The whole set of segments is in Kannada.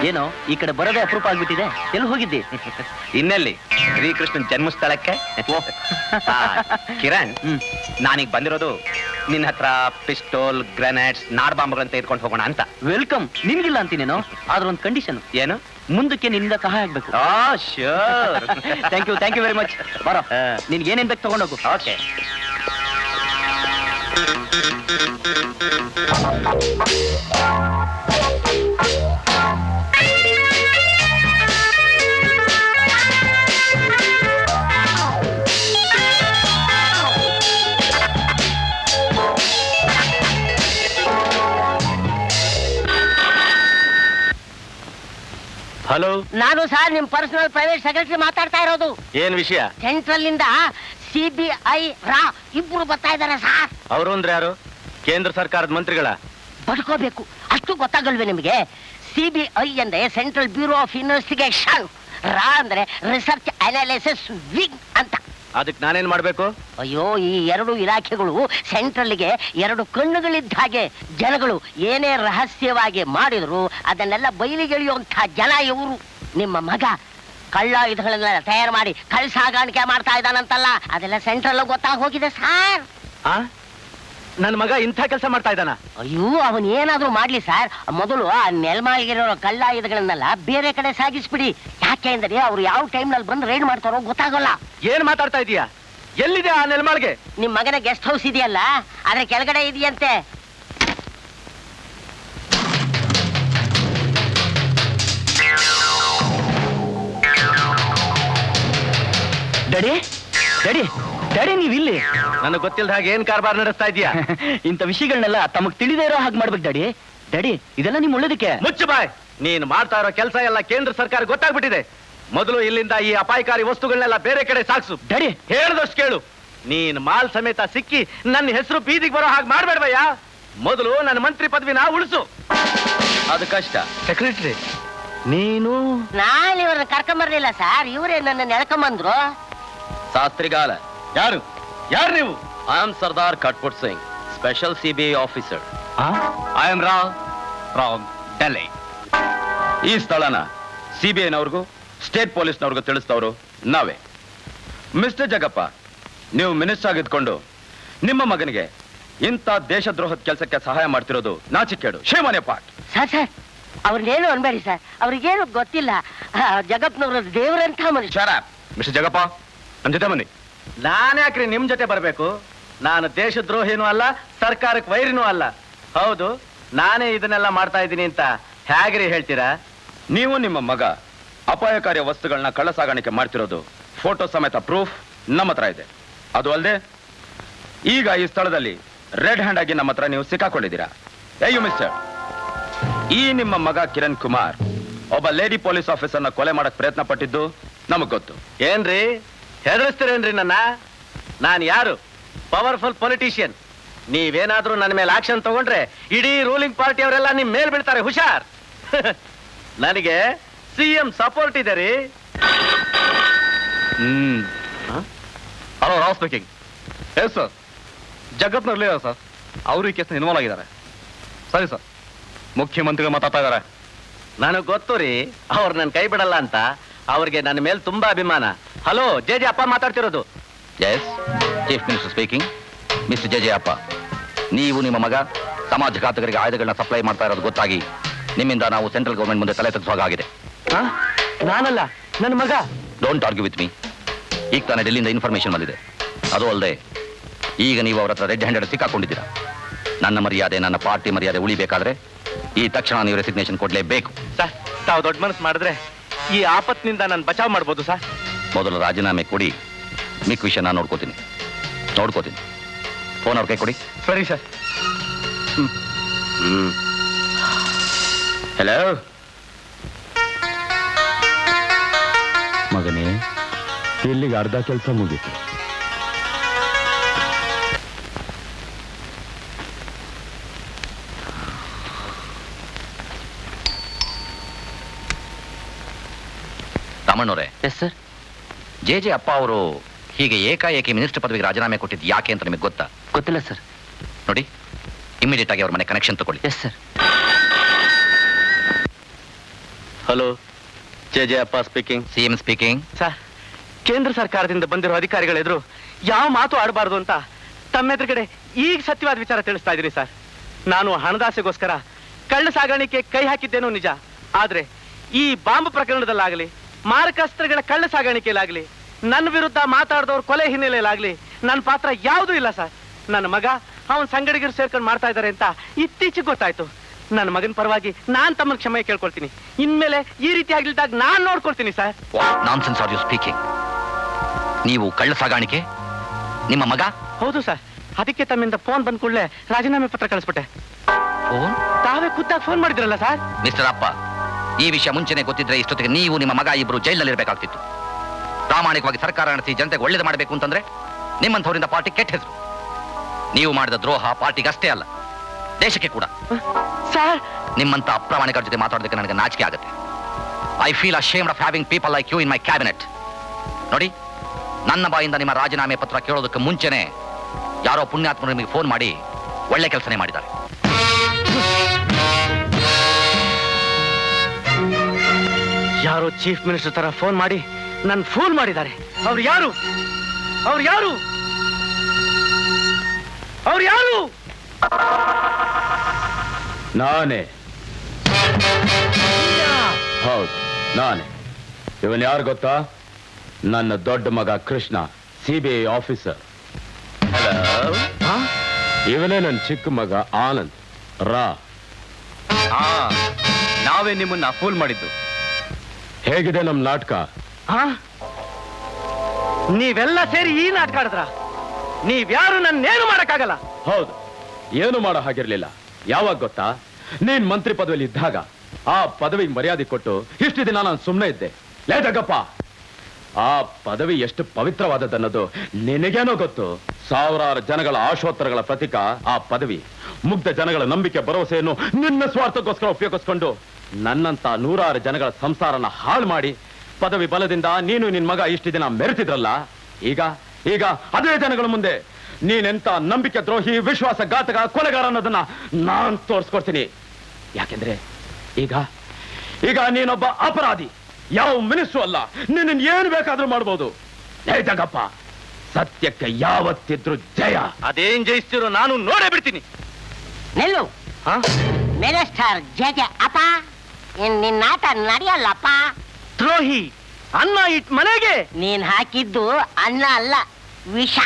ಏನೋ ಈ ಕಡೆ ಬರೋದೇ ಅಪರೂಪ ಆಗ್ಬಿಟ್ಟಿದೆ. ಎಲ್ಲಿ ಹೋಗಿದ್ದಿ? ಇನ್ನೆಲ್ಲಿ, ಶ್ರೀಕೃಷ್ಣನ್ ಜನ್ಮಸ್ಥಳಕ್ಕೆ. ಕಿರಣ್, ನಾನೀಗ ಬಂದಿರೋದು ನಿನ್ನ ಹತ್ರ ಪಿಸ್ಟೋಲ್, ಗ್ರೆನೇಡ್ಸ್, ನಾಡ್ ಬಾಂಬ್ಗಳನ್ನ ತೆಗೆದುಕೊಂಡು ಹೋಗೋಣ ಅಂತ. ವೆಲ್ಕಮ್. ನಿನ್ಗಿಲ್ಲ ಅಂತೀನೇನೋ, ಆದ್ರೆ ಒಂದು ಕಂಡೀಷನ್. ಏನು? ಮುಂದಕ್ಕೆ ನಿನ್ನಿಂದ ಸಹಾಯ ಆಗ್ಬೇಕು. Sure. Thank you very much. ಬರೋ, ನಿನ್ಗೆ ಏನೇನ್ ಬೇಕು ತಗೊಂಡೋಗು. ಓಕೆ. ಹಲೋ, ನಾನು ಸರ್ ನಿಮ್ ಪರ್ಸನಲ್ ಪ್ರೈವೇಟ್ ಸೆಕ್ರೆಟರಿ ಮಾತಾಡ್ತಾ ಇರೋದು. ಏನ್ ವಿಷಯ? ಸೆಂಟ್ರಲ್ ಇಂದ CBI ರಾ ಇಬ್ರು ಬರ್ತಾ ಇದಾರೆ ಸರ್. ಅವರು ಅಂದ್ರೆ ಯಾರು? ಕೇಂದ್ರ ಸರ್ಕಾರದ ಮಂತ್ರಿಗಳ? ಬಡ್ಕೋಬೇಕು, ಅಷ್ಟು ಗೊತ್ತಾಗಲ್ವೇ ನಿಮಗೆ? CBI ಅಂದ್ರೆ ಸೆಂಟ್ರಲ್ ಬ್ಯೂರೋ ಆಫ್ ಇನ್ವೆಸ್ಟಿಗೇಷನ್, ರಾ ಅಂದ್ರೆ ರಿಸರ್ಚ್ ಅನಾಲಿಸಿಸ್ ವಿಂಗ್ ಅಂತ. ಅದಕ್ಕೆ ನಾನೇನ್ ಮಾಡ್ಬೇಕು? ಅಯ್ಯೋ, ಈ ಎರಡು ಇಲಾಖೆಗಳು ಸೆಂಟ್ರಲ್ಗೆ ಎರಡು ಕಣ್ಣುಗಳಿದ್ದ ಹಾಗೆ. ಜನಗಳು ಏನೇ ರಹಸ್ಯವಾಗಿ ಮಾಡಿದ್ರು ಅದನ್ನೆಲ್ಲ ಬಯಲಿಗೆಳೆಯುವಂಥ ಜನ ಇವರು. ನಿಮ್ಮ ಮಗ ಕಳ್ಳಾಯುಧಗಳನ್ನೆಲ್ಲ ತಯಾರು ಮಾಡಿ ಕಳ್ಳ ಸಾಗಾಣಿಕೆ ಮಾಡ್ತಾ ಇದ್ದಾನಂತಲ್ಲ, ಅದೆಲ್ಲ ಸೆಂಟ್ರಲ್ ಗೊತ್ತಾಗಿ ಹೋಗಿದೆ ಸರ್. ನನ್ನ ಮಗ ಇಂಥ ಕೆಲಸ ಮಾಡ್ತಾ ಇದ್ದಾನ? ಅಯ್ಯೋ, ಅವನ್ ಏನಾದ್ರೂ ಮಾಡ್ಲಿ ಸರ್, ಮೊದಲು ಆ ನೆಲ್ಮಾಳಿಗಿರೋ ಕಳ್ಳಾಯುಧಗಳನ್ನೆಲ್ಲ ಬೇರೆ ಕಡೆ ಸಾಗಿಸ್ಬಿಡಿ. ಯಾಕೆ ಅಂದ್ರೆ ಅವ್ರು ಯಾವ ಟೈಮ್ ನಲ್ಲಿ ಬಂದು ರೈಡ್ ಮಾಡ್ತಾರೋ ಗೊತ್ತಾಗಲ್ಲ. ಏನ್ ಮಾತಾಡ್ತಾ ಇದೀಯಾ? ಎಲ್ಲಿದೆ ಆ ನೆಲಮಾಳಿಗೆ? ನಿಮ್ ಮಗನ ಗೆಸ್ಟ್ ಹೌಸ್ ಇದೆಯಲ್ಲ, ಅದ್ರ ಕೆಳಗಡೆ ಇದೆಯಂತೆ. ಡ್ಯಾಡಿ ಡ್ಯಾಡಿ ಡ್ಯಾಡಿ, ನೀವಿಲ್ಲಿ? ನನಗೆ ಗೊತ್ತಿಲ್ಲದ ಹಾಗೆ ಏನ್ ಕಾರ್ಬಾರ್ ನಡೆಸ್ತಾ ಇದೀಯಾ? ಇಂಥ ವಿಷಯಗಳನ್ನೆಲ್ಲ ತಮಗ್ ತಿಳಿದೇ ಇರೋ ಹಾಗೆ ಮಾಡ್ಬೇಕು ಡ್ಯಾಡಿ. ಡ್ಯಾಡಿ, ಇದೆಲ್ಲ ನಿಮ್ ಒಳ್ಳೇದಕ್ಕೆ. ಮುಚ್ಚು ಬಾಯ್. ನೀನ್ ಮಾಡ್ತಾ ಇರೋ ಕೆಲಸ ಎಲ್ಲ ಕೇಂದ್ರ ಸರ್ಕಾರ ಗೊತ್ತಾಗ್ಬಿಟ್ಟಿದೆ. ಮೊದಲು ಇಲ್ಲಿಂದ ಈ ಅಪಾಯಕಾರಿ ವಸ್ತುಗಳನ್ನೆಲ್ಲ ಬೇರೆ ಕಡೆ ಸಾಗಿಸು. ಡ್ಯಾಡಿ, ಹೇಳ್ದಷ್ಟು ಕೇಳು. ನೀನ್ ಮಾಲ್ ಸಮೇತ ಸಿಕ್ಕಿ ನನ್ನ ಹೆಸರು ಬೀದಿಗೆ ಬರೋ ಹಾಗೆ ಮಾಡ್ಬೇಡ್ವಯ್ಯ. ಮೊದಲು ನನ್ನ ಮಂತ್ರಿ ಪದವಿನ ಉಳಿಸು. ಅದು ಕಷ್ಟ. ಸೆಕ್ರೆಟರಿ ನೀನು? ನಾನು ಇವ್ರನ್ನ ಕರ್ಕೊಂಬರ್ಲಿಲ್ಲ ಸರ್, ಇವರೇ ನನ್ನ ಎಳ್ಕೊಂಬಂದ್ರು. ಶಾಸ್ತ್ರಿಗಾಲ. ಯಾರು ಯಾರು ನೀವು? I am Sardar Katput Singh, special CBI officer. I am Rao from Delhi. ಈ ಸ್ಥಳನ CBIನವ್ರಿಗೂ ಸ್ಟೇಟ್ ಪೊಲೀಸ್ನವ್ರಿಗೂ ತಿಳಿಸ್ತವ್ರು ನಾವೇ. ಮಿಸ್ಟರ್ ಜಗಪ್ಪ, ನೀವು ಮಿನಿಸ್ಟರ್ ಆಗಿದ್ಕೊಂಡು ನಿಮ್ಮ ಮಗನಿಗೆ ಇಂಥ ದೇಶದ್ರೋಹದ ಕೆಲಸಕ್ಕೆ ಸಹಾಯ ಮಾಡ್ತಿರೋದು ನಾಚಿಕೇಡು. ಶೇಮನೆ ಪಾಟ್. ಸರ್ ಅವ್ರನ್ನೇನು ಅನ್ಬೇಡಿ ಸರ್, ಅವ್ರಿಗೇನು ಗೊತ್ತಿಲ್ಲ. ಜಗಪ್ನವ್ರ ದೇವರಂತ ಮನುಷ್ಯ. ಶರಾಪ್. ಮಿಸ್ಟರ್ ಜಗಪ್ಪ, ನಮ್ಮ ಜೊತೆ ಬನ್ನಿ. ನಾನ್ಯಾಕ್ರಿ ನಿಮ್ ಜೊತೆ ಬರ್ಬೇಕು? ನಾನು ದೇಶದ್ರೋಹಿನೂ ಅಲ್ಲ, ಸರ್ಕಾರಕ್ಕೆ ವೈರಿನೂ ಅಲ್ಲ. ಹೌದು, ನಾನೇ ಇದನ್ನೆಲ್ಲ ಮಾಡ್ತಾ ಇದ್ದೀನಿ ಅಂತ ಹೇಗ್ರಿ ಹೇಳ್ತೀರಾ? ನೀವು ನಿಮ್ಮ ಮಗ ಅಪಾಯಕಾರಿ ವಸ್ತುಗಳನ್ನ ಕಳ್ಳ ಸಾಗಾಣಿಕೆ ಮಾಡ್ತಿರೋದು ಫೋಟೋ ಸಮೇತ ಪ್ರೂಫ್ ನಮ್ಮ ಹತ್ರ ಇದೆ. ಅದು ಅಲ್ಲದೆ ಈಗ ಈ ಸ್ಥಳದಲ್ಲಿ ರೆಡ್ ಹ್ಯಾಂಡ್ ಆಗಿ ನಮ್ಮ ಹತ್ರ ನೀವು ಸಿಕ್ಕಾಕೊಂಡಿದ್ದೀರಾ. ಅಯ್ಯೋ ಮಿಸ್ಟರ್, ಈ ನಿಮ್ಮ ಮಗ ಕಿರಣ್ ಕುಮಾರ್ ಒಬ್ಬ ಲೇಡಿ ಪೊಲೀಸ್ ಆಫೀಸರ್ನ ಕೊಲೆ ಮಾಡಕ್ ಪ್ರಯತ್ನ ಪಟ್ಟಿದ್ದು ನಮಗ್ ಗೊತ್ತು. ಏನ್ರಿ ಹೆದರಿಸ್ತೀರೇನ್ರಿ ನನ್ನ? ನಾನು ಯಾರು? Powerful politician. ನೀವೇನಾದ್ರೂ ನನ್ನ ಮೇಲೆ ಆಕ್ಷನ್ ತಗೊಂಡ್ರೆ ಇಡೀ ರೂಲಿಂಗ್ ಪಾರ್ಟಿ ಅವರೆಲ್ಲ ನಿಮ್ ಮೇಲ್ ಬೀಳ್ತಾರೆ. ಹುಷಾರ್. ನನಗೆ CM ಸಪೋರ್ಟ್ ಇದೆ ರೀ. Hello, Rao speaking. Yes sir, ಜಗತ್ನಲ್ಲಿ ಸರ್, ಅವರು ಈ ಕೇಸ್ನ ಇನ್ವಾಲ್ವ್ ಆಗಿದ್ದಾರೆ. ಸರಿ ಸರ್, ಮುಖ್ಯಮಂತ್ರಿಗಳು ಮಾತಾಡ್ತಾ ಇದ್ದಾರೆ. ನನಗ್ ಗೊತ್ತು ರೀ, ಅವ್ರು ನನ್ನ ಕೈ ಬಿಡಲ್ಲ ಅಂತ. ಅವ್ರಿಗೆ ನನ್ನ ಮೇಲೆ ತುಂಬಾ ಅಭಿಮಾನ. ಹಲೋ, JJ ಅಪ್ಪ ಮಾತಾಡ್ತಿರೋದು. Yes, chief minister speaking. Mister JJ ಅಪ್ಪ, ನೀವು ನಿಮ್ಮ ಮಗ ಸಮಾಜಘಾತಕರಿಗೆ ಆಯುಧಗಳನ್ನ ಸಪ್ಲೈ ಮಾಡ್ತಾ ಇರೋದು ಗೊತ್ತಾಗಿ ನಿಮ್ಮಿಂದ ನಾವು ಸೆಂಟ್ರಲ್ ಗವರ್ಮೆಂಟ್ ಮುಂದೆ ತಲೆ ತಗ್ಗಿಸುವಾಗಿದೆ. ನಾನಲ್ಲ, ನನ್ನ ಮಗ. Don't argue with me. ಈಗ ತಾನೇ ಡೆಲ್ಲಿಯಿಂದ ಇನ್ಫಾರ್ಮೇಶನ್ ಬಂದಿದೆ. ಅದು ಅಲ್ಲದೆ ಈಗ ನೀವು ಅವ್ರ ಹತ್ರ ರೆಡ್ ಹ್ಯಾಂಡೆಡ್ ಸಿಕ್ಕಾಕೊಂಡಿದ್ದೀರಾ. ನನ್ನ ಮರ್ಯಾದೆ, ನನ್ನ ಪಾರ್ಟಿ ಮರ್ಯಾದೆ ಉಳಿಬೇಕಾದ್ರೆ ಈ ತಕ್ಷಣ ನೀವು ರೆಸಿಗ್ನೇಷನ್ ಕೊಡ್ಲೇಬೇಕು. ಸರ್, ತಾವು ದೊಡ್ಡ ಮನಸ್ಸು ಮಾಡಿದ್ರೆ ಈ ಆಪತ್ನಿಂದ ನಾನು ಬಚಾವ್ ಮಾಡ್ಬೋದು ಸರ್. ಮೊದಲು ರಾಜೀನಾಮೆ ಕೊಡಿ, ಮಿಕ್ಕ ವಿಷಯ ನಾನು ನೋಡ್ಕೋತೀನಿ. ಫೋನ್ ಅವ್ರ ಕೈ ಕೊಡಿ. ಸರಿ ಸರ್. ಹಲೋ ಮಗನೇ, ಇಲ್ಲಿಗೆ ಅರ್ಧ ಕೆಲಸ ಮುಗೀತು. ರಾಮಣ್ಣವ್ರೆ. Yes sir. JJ ಅಪ್ಪ ಅವರು ಹೀಗೆ ಏಕಾಏಕಿ ಮಿನಿಸ್ಟರ್ ಪದವಿಗೆ ರಾಜೀನಾಮೆ ಕೊಟ್ಟಿದ್ದು ಯಾಕೆ ಅಂತ ನಿಮಗೆ ಗೊತ್ತಾ? ಗೊತ್ತಿಲ್ಲ ಸರ್. ನೋಡಿ, ಇಮಿಡಿಯೇಟ್ ಆಗಿ ಅವ್ರ ಮನೆ ಕನೆಕ್ಷನ್ ತಗೊಳ್ಳಿ. Yes sir. ಹಲೋ ಜೆ ಅಪ್ಪ ಸ್ಪೀಕಿಂಗ್. CM speaking. ಸರ್, ಕೇಂದ್ರ ಸರ್ಕಾರದಿಂದ ಬಂದಿರೋ ಅಧಿಕಾರಿಗಳೆದ್ರು ಯಾವ ಮಾತು ಆಡಬಾರ್ದು ಅಂತ ತಮ್ಮೆದುರುಗಡೆ ಈಗ ಸತ್ಯವಾದ ವಿಚಾರ ತಿಳಿಸ್ತಾ ಇದ್ದೀನಿ ಸರ್. ನಾನು ಹಣದಾಸೆಗೋಸ್ಕರ ಕಳ್ಳ ಸಾಗಾಣಿಕೆ ಕೈ ಹಾಕಿದ್ದೇನೋ ನಿಜ. ಆದ್ರೆ ಈ ಬಾಂಬ್ ಪ್ರಕರಣದಲ್ಲಾಗಲಿ, ಮಾರಕಾಸ್ತ್ರಗಳ ಕಳ್ಳ ಸಾಗಾಣಿಕೆಯಲ್ಲಾಗಲಿ, ನನ್ನ ವಿರುದ್ಧ ಮಾತಾಡಿದವ್ರ ಕೊಲೆ ಹಿನ್ನೆಲೆಯಲ್ಲಾಗಲಿ ನನ್ನ ಪಾತ್ರ ಯಾವುದೂ ಇಲ್ಲ ಸರ್. ನನ್ನ ಮಗ ಅವನ್ ಸಂಗಡಿಗರು ಸೇರ್ಕೊಂಡು ಮಾಡ್ತಾ ಇದ್ದಾರೆ ಅಂತ ಇತ್ತೀಚೆಗೆ ಗೊತ್ತಾಯ್ತು. ನನ್ನ ಮಗನ ಪರವಾಗಿ ನಾನ್ ತಮ್ಮನ ಕ್ಷಮೆ ಕೇಳ್ಕೊಳ್ತೀನಿ. ಇನ್ಮೇಲೆ ಈ ರೀತಿ ಆಗ್ಲಿದ್ದಾಗ ನಾನ್ ನೋಡ್ಕೊಳ್ತೀನಿ sir. Nonsense are you speaking? ನೀವು ಕಳ್ಳ ಸಾಗಾಣಿಕೆ, ನಿಮ್ಮ ಮಗ? ಹೌದು ಸರ್. ಅದಕ್ಕೆ ತಮ್ಮಿಂದ ಫೋನ್ ಬಂದ ಕೂಡಲೇ ರಾಜೀನಾಮೆ ಪತ್ರ ಕಳಿಸ್ಬಿಟ್ಟೆ. ಫೋನ್? ತಾವೇ ಖುದ್ದಾಗಿ ಫೋನ್ ಮಾಡಿದ್ರಲ್ಲ ಸರ್. ಮಿಸ್ಟರ್ ಅಪ್ಪ, ಈ ವಿಷಯ ಮುಂಚೆನೆ ಗೊತ್ತಿದ್ರೆ ಇಷ್ಟೊತ್ತಿಗೆ ನೀವು ನಿಮ್ಮ ಮಗ ಇಬ್ರು ಜೈಲಲ್ಲಿರ್ಬೇಕಾಗ್ತಿತ್ತು. ಪ್ರಾಮಾಣಿಕವಾಗಿ ಸರ್ಕಾರ ನಡೆಸಿ ಜನತೆಗೆ ಒಳ್ಳೇದು ಮಾಡಬೇಕು ಅಂತಂದ್ರೆ ನಿಮ್ಮಂಥವರಿಂದ ಪಾರ್ಟಿ ಕೆಟ್ಟ ಹೆಸರು. ನೀವು ಮಾಡಿದ ದ್ರೋಹ ಪಾರ್ಟಿಗಷ್ಟೇ ಅಲ್ಲ, ದೇಶಕ್ಕೆ ಕೂಡ. ಸರ್, ನಿಮ್ಮಂತ ಅಪ್ರಾಮಾಣಿಕರ ಜೊತೆ ಮಾತಾಡೋದಕ್ಕೆ ನನಗೆ ನಾಚಿಕೆ ಆಗುತ್ತೆ. I feel ashamed of having people like you in my cabinet. ನೋಡಿ, ನನ್ನ ಬಾಯಿಂದ ನಿಮ್ಮ ರಾಜೀನಾಮೆ ಪತ್ರ ಕೇಳೋದಕ್ಕೆ ಮುಂಚೆನೆ ಯಾರೋ ಪುಣ್ಯಾತ್ಮರು ನಿಮಗೆ ಫೋನ್ ಮಾಡಿ ಒಳ್ಳೆ ಕೆಲಸನೇ ಮಾಡಿದ್ದಾರೆ. ಯಾರೋ ಚೀಫ್ ಮಿನಿಸ್ಟರ್ ತರ ಫೋನ್ ಮಾಡಿ ನನ್ ಫೂಲ್ ಮಾಡಿದ್ದಾರೆ. ಅವ್ರು ಯಾರು? ಅವ್ರು ಯಾರು? ಅವ್ರು ಯಾರು? ನಾನೇ. ಹೌದು, ನಾನೇ. ಇವನ್ ಯಾರು ಗೊತ್ತಾ? ನನ್ನ ದೊಡ್ಡ ಮಗ ಕೃಷ್ಣ, ಸಿಬಿಐ ಆಫೀಸರ್. ಇವನೇ ನನ್ನ ಚಿಕ್ಕ ಮಗ ಆನಂದ್ ರಾ. ನಾವೇ ನಿಮ್ಮನ್ನ ಫೂಲ್ ಮಾಡಿದ್ದು. ಹೇಗಿದೆ ನಮ್ ನಾಟಕ? ನೀವೆಲ್ಲ ಸೇರಿ ಈ ನಾಟಕ ಆಡಿದ್ರ? ನೀವ್ಯಾರು ನನ್ನೇನು ಮಾಡಕ್ಕಾಗಲ್ಲ. ಹೌದು, ಏನು ಮಾಡೋ ಹಾಗಿರ್ಲಿಲ್ಲ. ಯಾವಾಗ ಗೊತ್ತಾ? ನೀನ್ ಮಂತ್ರಿ ಪದವಿಯಲ್ಲಿ ಇದ್ದಾಗ ಆ ಪದವಿಗೆ ಮರ್ಯಾದೆ ಕೊಟ್ಟು ಇಷ್ಟು ದಿನ ನಾನು ಸುಮ್ಮನೆ ಇದ್ದೆ. ಲೇಟಗಪ್ಪ, ಆ ಪದವಿ ಎಷ್ಟು ಪವಿತ್ರವಾದದ್ದನ್ನೋದು ನಿನಗೇನೋ ಗೊತ್ತು. ಸಾವಿರಾರು ಜನಗಳ ಆಶೋತ್ತರಗಳ ಪ್ರತೀಕ ಆ ಪದವಿ. ಮುಗ್ಧ ಜನಗಳ ನಂಬಿಕೆ ಭರವಸೆಯನ್ನು ನಿನ್ನ ಸ್ವಾರ್ಥಕ್ಕೋಸ್ಕರ ಉಪಯೋಗಿಸ್ಕೊಂಡು ನನ್ನಂತ ನೂರಾರು ಜನಗಳ ಸಂಸಾರನ ಹಾಳು ಮಾಡಿ ಪದವಿ ಬಲದಿಂದ ನೀನು ನಿನ್ ಮಗ ಇಷ್ಟು ದಿನ ಮೆರೆತಿದ್ರಲ್ಲ, ಈಗ ಈಗ ಅದೇ ಜನಗಳ ಮುಂದೆ ನೀನೆಂತ ನಂಬಿಕೆ ದ್ರೋಹಿ, ವಿಶ್ವಾಸಘಾತಕ, ಕೊಲೆಗಾರ ಅನ್ನೋದನ್ನ ನಾನ್ ತೋರಿಸ್ಕೊಡ್ತೀನಿ. ಯಾಕೆಂದ್ರೆ ಈಗ ಈಗ ನೀನೊಬ್ಬ ಅಪರಾಧಿ, ಯಾವ ಮಿನಿಸ್ಟ್ರು ಅಲ್ಲ. ನಿನ್ನ ಏನು ಬೇಕಾದ್ರೂ ಮಾಡ್ಬೋದು. ಹೇ ಜಗಪ್ಪ, ಸತ್ಯಕ್ಕೆ ಯಾವತ್ತಿದ್ರು ಜಯ. ಅದೇನ್ ಜಯಿಸ್ತಿರೋ ನಾನು ನೋಡೇ ಬಿಡ್ತೀನಿ. ನಿಲ್ಲು ಮಿನಿಸ್ಟರ್ ಜೆ ಅಪ್ಪ, ನಿನ್ನ ಆಟ ನಡೆಯಲ್ಲಪ್ಪ. ದ್ರೋಹಿ, ಅನ್ನ ಇಟ್ ಮನೆಗೆ. ನೀನ್ ಹಾಕಿದ್ದು ಅನ್ನ ಅಲ್ಲ, ವಿಷ.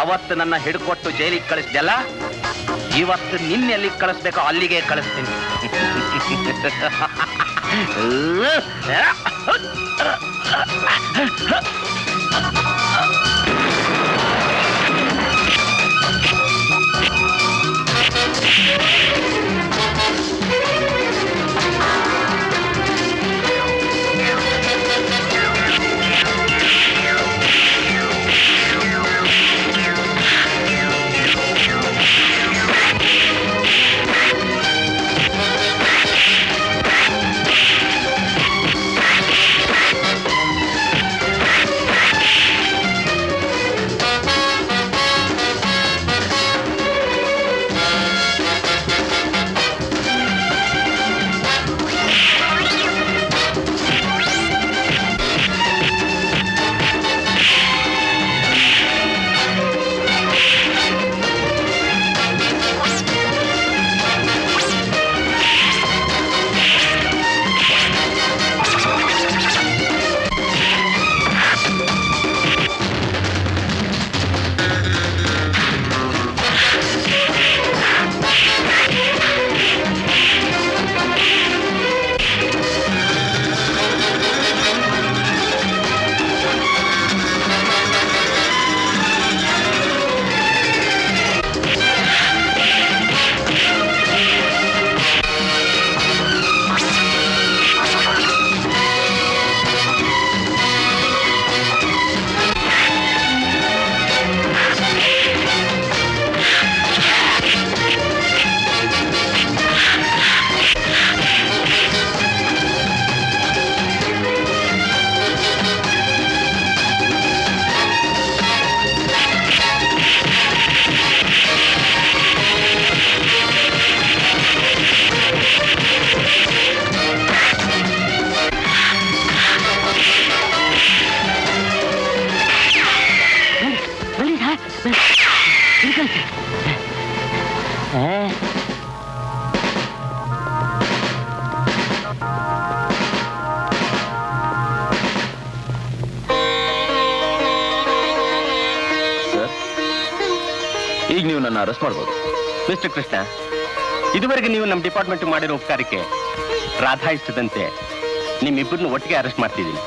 ಅವತ್ತು ನನ್ನ ಹಿಡ್ಕೊಟ್ಟು ಜೈಲಿಗೆ ಕಳಿಸ್ದಲ್ಲ, ಇವತ್ತು ನಿನ್ನೆಲ್ಲಿ ಕಳಿಸ್ಬೇಕೋ ಅಲ್ಲಿಗೆ ಕಳಿಸ್ತೀನಿ. ಈಗ ನೀವು ನನ್ನ ಅರೆಸ್ಟ್ ಮಾಡ್ಬೋದು. ಮಿಸ್ಟರ್ ಕೃಷ್ಣ, ಇದುವರೆಗೆ ನೀವು ನಮ್ಮ ಡಿಪಾರ್ಟ್ಮೆಂಟ್ ಮಾಡಿರೋ ಉಪಕಾರಕ್ಕೆ ರಾಧಾ ಇಷ್ಟದಂತೆ ನಿಮ್ಮಿಬ್ಬರನ್ನು ಒಟ್ಟಿಗೆ ಅರೆಸ್ಟ್ ಮಾಡ್ತಿದ್ದೀನಿ.